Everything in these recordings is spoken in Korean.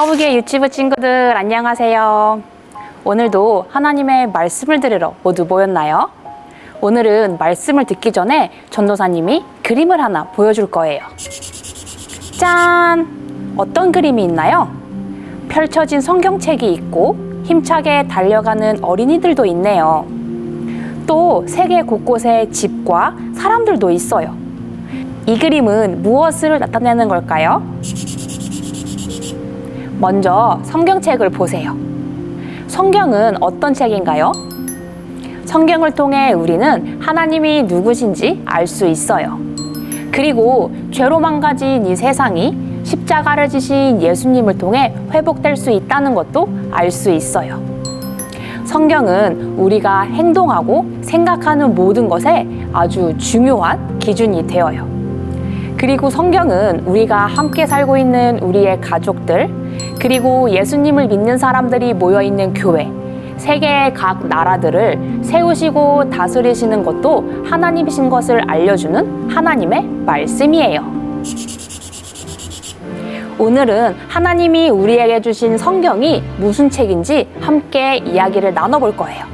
하우기의 유치부 친구들 안녕하세요. 오늘도 하나님의 말씀을 들으러 모두 모였나요? 오늘은 말씀을 듣기 전에 전도사님이 그림을 하나 보여줄 거예요. 짠! 어떤 그림이 있나요? 펼쳐진 성경책이 있고 힘차게 달려가는 어린이들도 있네요. 또 세계 곳곳에 집과 사람들도 있어요. 이 그림은 무엇을 나타내는 걸까요? 먼저 성경책을 보세요. 성경은 어떤 책인가요? 성경을 통해 우리는 하나님이 누구신지 알 수 있어요. 그리고 죄로 망가진 이 세상이 십자가를 지신 예수님을 통해 회복될 수 있다는 것도 알 수 있어요. 성경은 우리가 행동하고 생각하는 모든 것에 아주 중요한 기준이 되어요. 그리고 성경은 우리가 함께 살고 있는 우리의 가족들, 그리고 예수님을 믿는 사람들이 모여있는 교회, 세계의 각 나라들을 세우시고 다스리시는 것도 하나님이신 것을 알려주는 하나님의 말씀이에요. 오늘은 하나님이 우리에게 주신 성경이 무슨 책인지 함께 이야기를 나눠볼 거예요.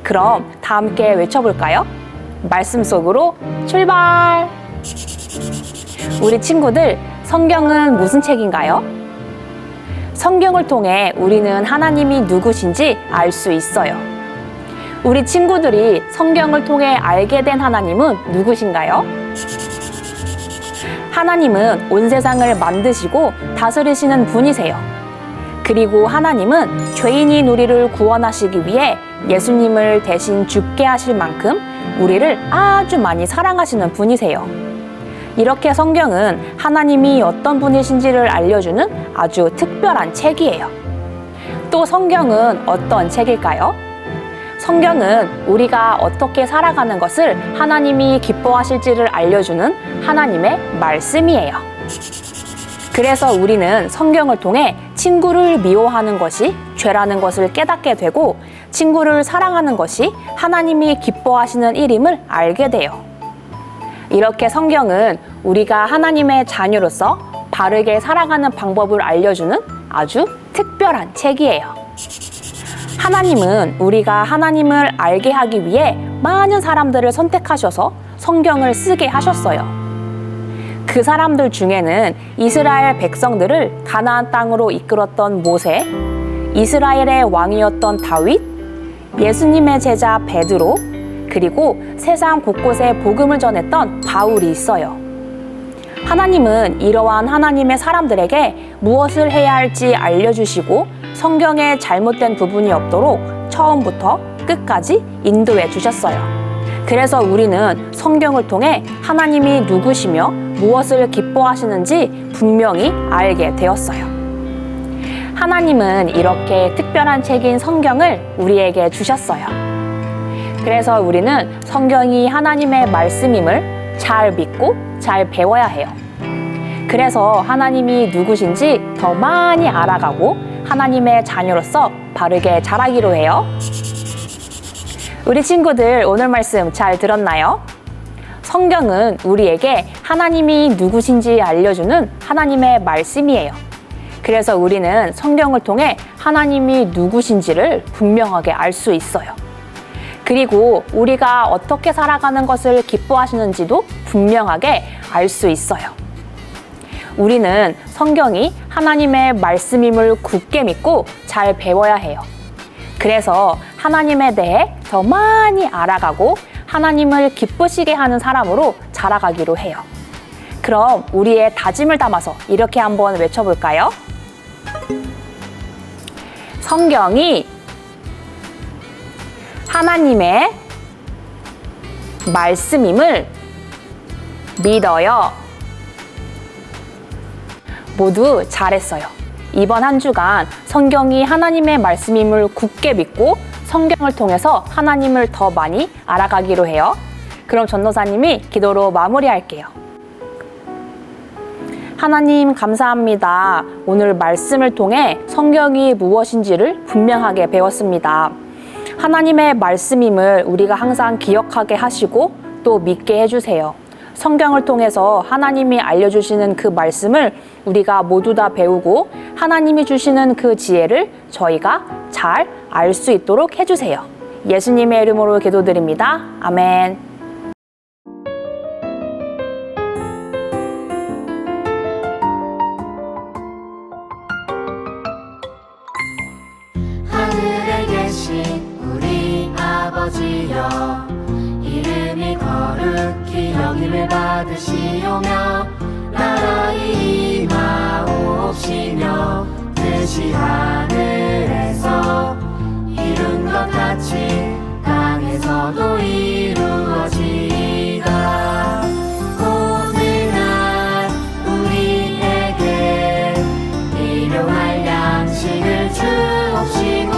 그럼 다 함께 외쳐볼까요? 말씀 속으로 출발! 우리 친구들, 성경은 무슨 책인가요? 성경을 통해 우리는 하나님이 누구신지 알 수 있어요. 우리 친구들이 성경을 통해 알게 된 하나님은 누구신가요? 하나님은 온 세상을 만드시고 다스리시는 분이세요. 그리고 하나님은 죄인인 우리를 구원하시기 위해 예수님을 대신 죽게 하실 만큼 우리를 아주 많이 사랑하시는 분이세요. 이렇게 성경은 하나님이 어떤 분이신지를 알려주는 아주 특별한 책이에요. 또 성경은 어떤 책일까요? 성경은 우리가 어떻게 살아가는 것을 하나님이 기뻐하실지를 알려주는 하나님의 말씀이에요. 그래서 우리는 성경을 통해 친구를 미워하는 것이 죄라는 것을 깨닫게 되고 친구를 사랑하는 것이 하나님이 기뻐하시는 일임을 알게 돼요. 이렇게 성경은 우리가 하나님의 자녀로서 바르게 살아가는 방법을 알려주는 아주 특별한 책이에요. 하나님은 우리가 하나님을 알게 하기 위해 많은 사람들을 선택하셔서 성경을 쓰게 하셨어요. 그 사람들 중에는 이스라엘 백성들을 가나안 땅으로 이끌었던 모세, 이스라엘의 왕이었던 다윗, 예수님의 제자 베드로, 그리고 세상 곳곳에 복음을 전했던 바울이 있어요. 하나님은 이러한 하나님의 사람들에게 무엇을 해야 할지 알려주시고 성경에 잘못된 부분이 없도록 처음부터 끝까지 인도해 주셨어요. 그래서 우리는 성경을 통해 하나님이 누구시며 무엇을 기뻐하시는지 분명히 알게 되었어요. 하나님은 이렇게 특별한 책인 성경을 우리에게 주셨어요. 그래서 우리는 성경이 하나님의 말씀임을 잘 믿고 잘 배워야 해요. 그래서 하나님이 누구신지 더 많이 알아가고 하나님의 자녀로서 바르게 자라기로 해요. 우리 친구들 오늘 말씀 잘 들었나요? 성경은 우리에게 하나님이 누구신지 알려주는 하나님의 말씀이에요. 그래서 우리는 성경을 통해 하나님이 누구신지를 분명하게 알 수 있어요. 그리고 우리가 어떻게 살아가는 것을 기뻐하시는지도 분명하게 알 수 있어요. 우리는 성경이 하나님의 말씀임을 굳게 믿고 잘 배워야 해요. 그래서 하나님에 대해 더 많이 알아가고 하나님을 기쁘시게 하는 사람으로 자라가기로 해요. 그럼 우리의 다짐을 담아서 이렇게 한번 외쳐볼까요? 성경이 하나님의 말씀임을 믿어요. 모두 잘했어요. 이번 한 주간 성경이 하나님의 말씀임을 굳게 믿고 성경을 통해서 하나님을 더 많이 알아가기로 해요. 그럼 전도사님이 기도로 마무리할게요. 하나님 감사합니다. 오늘 말씀을 통해 성경이 무엇인지를 분명하게 배웠습니다. 하나님의 말씀임을 우리가 항상 기억하게 하시고 또 믿게 해주세요. 성경을 통해서 하나님이 알려주시는 그 말씀을 우리가 모두 다 배우고 하나님이 주시는 그 지혜를 저희가 잘 알 수 있도록 해주세요. 예수님의 이름으로 기도드립니다. 아멘. 하늘에 계신 우리 아버지여, 이름이 거룩히 여김을 받으시오며 나라의 임하옵시며 뜻이 하늘에서 이룬 것 같이 땅에서도 이루어지이다. 오늘날 우리에게 일용할 양식을 주옵시고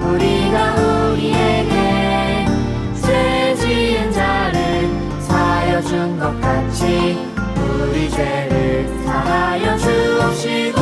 우리가 우리에게 죄 지은 자를 사하여 준 것 같이 우리 죄를 사하여 주옵시고